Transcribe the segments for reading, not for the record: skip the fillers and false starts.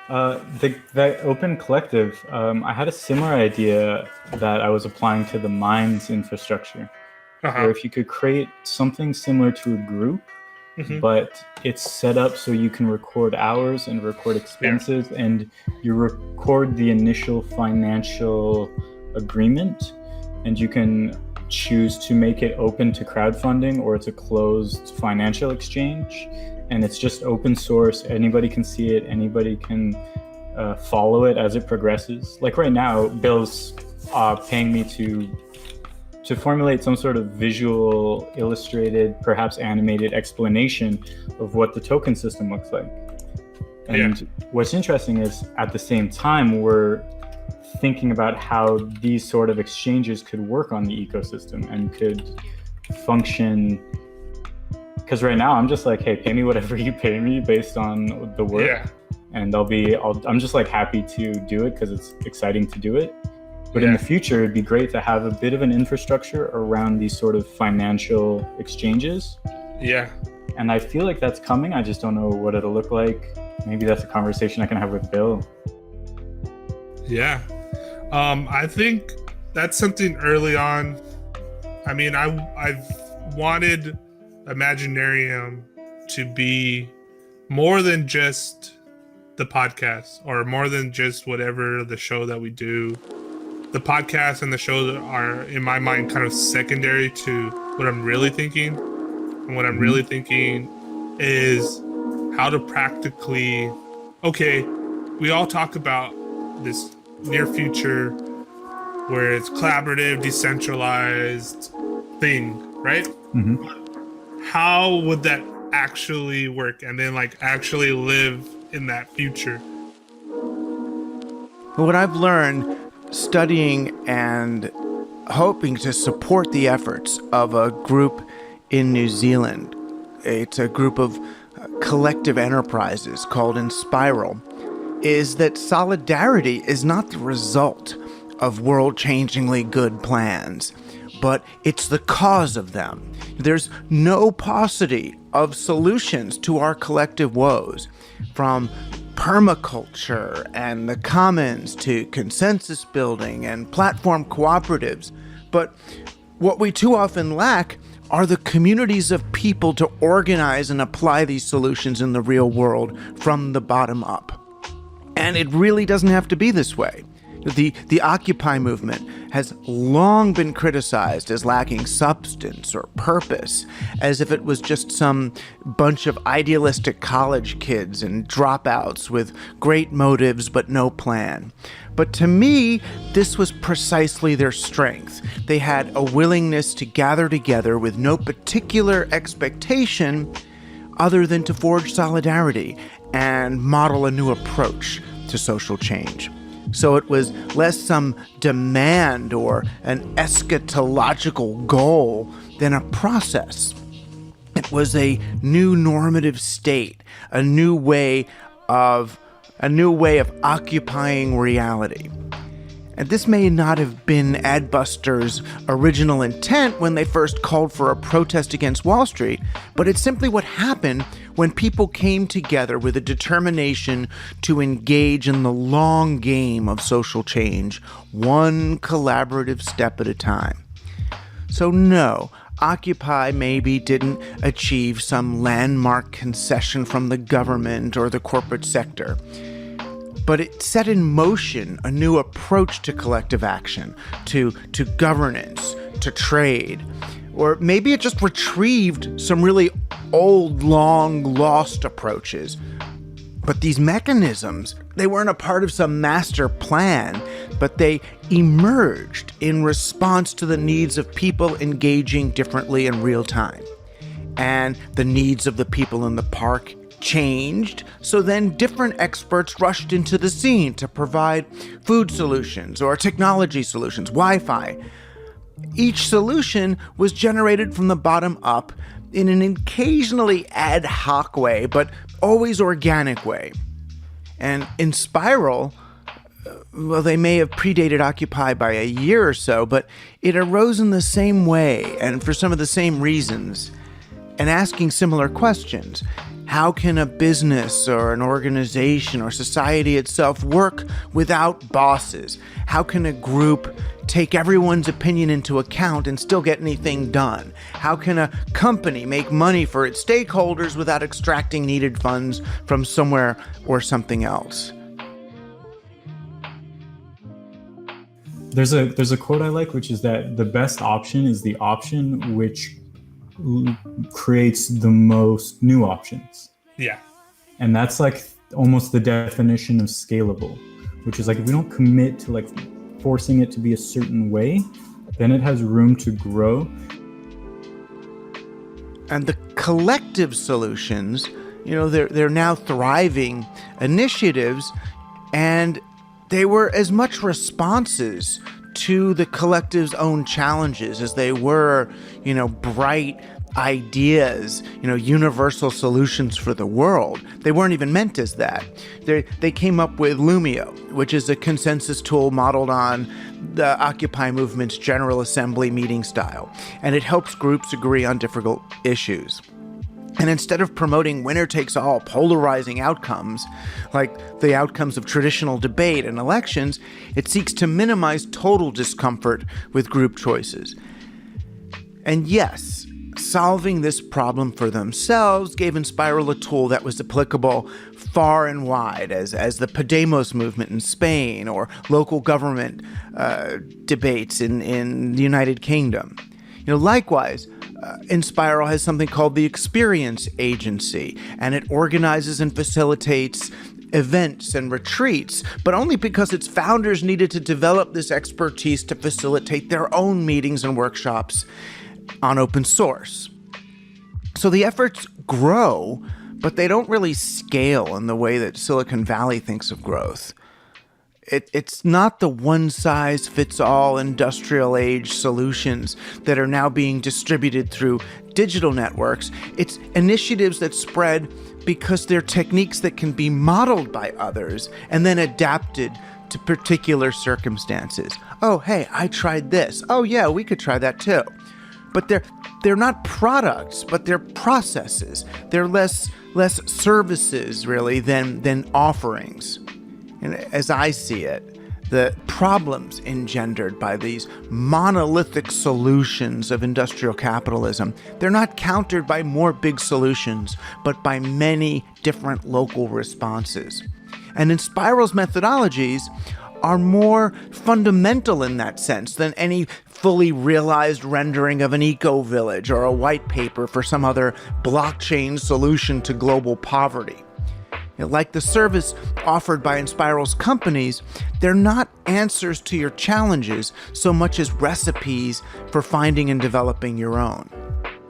The open collective, I had a similar idea that I was applying to the mines infrastructure, where Uh-huh. if you could create something similar to a group, Hmm. but it's set up so you can record hours and record Yeah. expenses, and you record the initial financial agreement, and you can choose to make it open to crowdfunding or it's a closed financial exchange, and it's just open source. Anybody can see it, anybody can follow it as it progresses. Like right now, Bill's paying me to formulate some sort of visual, illustrated, perhaps animated explanation of what the token system looks like. Yeah. And what's interesting is at the same time, we're thinking about how these sort of exchanges could work on the ecosystem and could function. Because right now I'm just like, hey, pay me whatever you pay me based on the work. Yeah. And I'm just like happy to do it because it's exciting to do it. But in Yeah. the future, it'd be great to have a bit of an infrastructure around these sort of financial exchanges. Yeah. And I feel like that's coming. I just don't know what it'll look like. Maybe that's a conversation I can have with Bill. Yeah. I think that's something early on. I mean, I've wanted Imaginarium to be more than just the podcast or more than just whatever the show that we do. The podcast and the show are, in my mind, kind of secondary to what I'm really thinking. And what I'm really thinking is how to practically, okay, we all talk about this near future where it's collaborative, decentralized thing, right? Mm-hmm. How would that actually work and then like actually live in that future? What I've learned studying and hoping to support the efforts of a group in New Zealand, it's a group of collective enterprises called Inspiral, is that solidarity is not the result of world-changingly good plans, but it's the cause of them. There's no paucity of solutions to our collective woes, from permaculture and the commons to consensus building and platform cooperatives. But what we too often lack are the communities of people to organize and apply these solutions in the real world from the bottom up. And it really doesn't have to be this way. The Occupy movement has long been criticized as lacking substance or purpose, as if it was just some bunch of idealistic college kids and dropouts with great motives but no plan. But to me, this was precisely their strength. They had a willingness to gather together with no particular expectation other than to forge solidarity and model a new approach to social change. So it was less some demand or an eschatological goal than a process. It was a new normative state, a new way of occupying reality. And this may not have been Adbusters' original intent when they first called for a protest against Wall Street, but it's simply what happened when people came together with a determination to engage in the long game of social change, one collaborative step at a time. So no, Occupy maybe didn't achieve some landmark concession from the government or the corporate sector, but it set in motion a new approach to collective action, to governance, to trade. Or maybe it just retrieved some really old, long-lost approaches. But these mechanisms, they weren't a part of some master plan, but they emerged in response to the needs of people engaging differently in real time. And the needs of the people in the park changed, so then different experts rushed into the scene to provide food solutions or technology solutions, Wi-Fi. Each solution was generated from the bottom up in an occasionally ad hoc way, but always organic way. And Inspiral, well, they may have predated Occupy by a year or so, but it arose in the same way and for some of the same reasons, and asking similar questions. How can a business or an organization or society itself work without bosses? How can a group take everyone's opinion into account and still get anything done? How can a company make money for its stakeholders without extracting needed funds from somewhere or something else? There's a quote I like, which is that the best option is the option which creates the most new options. Yeah. And that's like almost the definition of scalable, which is like if we don't commit to like forcing it to be a certain way, then it has room to grow. And the collective solutions, they're now thriving initiatives, and they were as much responses to the collective's own challenges as they were, bright ideas, universal solutions for the world. They weren't even meant as that. They came up with Lumio, which is a consensus tool modeled on the Occupy movement's General Assembly meeting style, and it helps groups agree on difficult issues. And instead of promoting winner-takes-all polarizing outcomes, like the outcomes of traditional debate and elections, it seeks to minimize total discomfort with group choices. And yes, solving this problem for themselves gave Inspiral a tool that was applicable far and wide, as the Podemos movement in Spain or local government debates in the United Kingdom. Likewise, Inspiral has something called the Experience Agency, and it organizes and facilitates events and retreats, but only because its founders needed to develop this expertise to facilitate their own meetings and workshops on open source. So the efforts grow, but they don't really scale in the way that Silicon Valley thinks of growth. It's not the one-size-fits-all industrial age solutions that are now being distributed through digital networks. It's initiatives that spread because they're techniques that can be modeled by others and then adapted to particular circumstances. Oh, hey, I tried this. Oh, yeah, we could try that too. But they're not products, but they're processes. They're less services, really, than offerings. And as I see it, the problems engendered by these monolithic solutions of industrial capitalism, they're not countered by more big solutions, but by many different local responses. And Inspiral's methodologies are more fundamental in that sense than any fully realized rendering of an eco-village or a white paper for some other blockchain solution to global poverty. Like the service offered by Inspiral's companies, they're not answers to your challenges so much as recipes for finding and developing your own.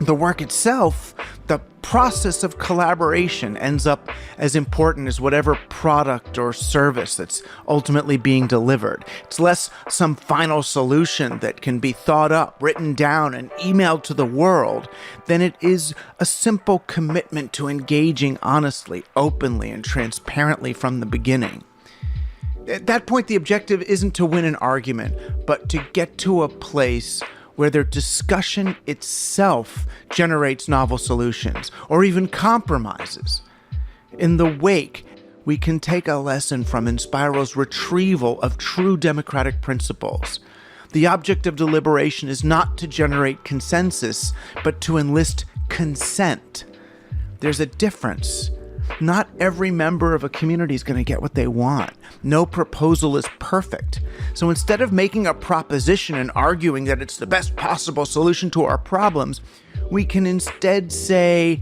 The work itself, the process of collaboration, ends up as important as whatever product or service that's ultimately being delivered. It's less some final solution that can be thought up, written down, and emailed to the world than it is a simple commitment to engaging honestly, openly, and transparently from the beginning. At that point, the objective isn't to win an argument, but to get to a place where their discussion itself generates novel solutions, or even compromises. In the wake, we can take a lesson from Inspiral's retrieval of true democratic principles. The object of deliberation is not to generate consensus, but to enlist consent. There's a difference. Not every member of a community is going to get what they want. No proposal is perfect. So instead of making a proposition and arguing that it's the best possible solution to our problems, we can instead say,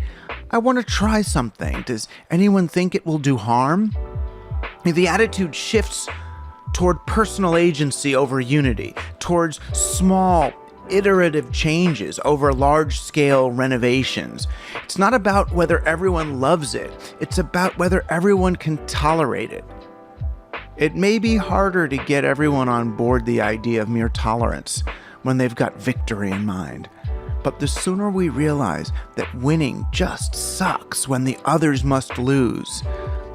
I want to try something. Does anyone think it will do harm? The attitude shifts toward personal agency over unity, towards small, iterative changes over large-scale renovations. It's not about whether everyone loves it. It's about whether everyone can tolerate it. It may be harder to get everyone on board the idea of mere tolerance when they've got victory in mind. But the sooner we realize that winning just sucks when the others must lose,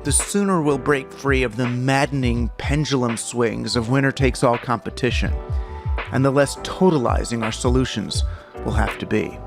the sooner we'll break free of the maddening pendulum swings of winner-takes-all competition, and the less totalizing our solutions will have to be.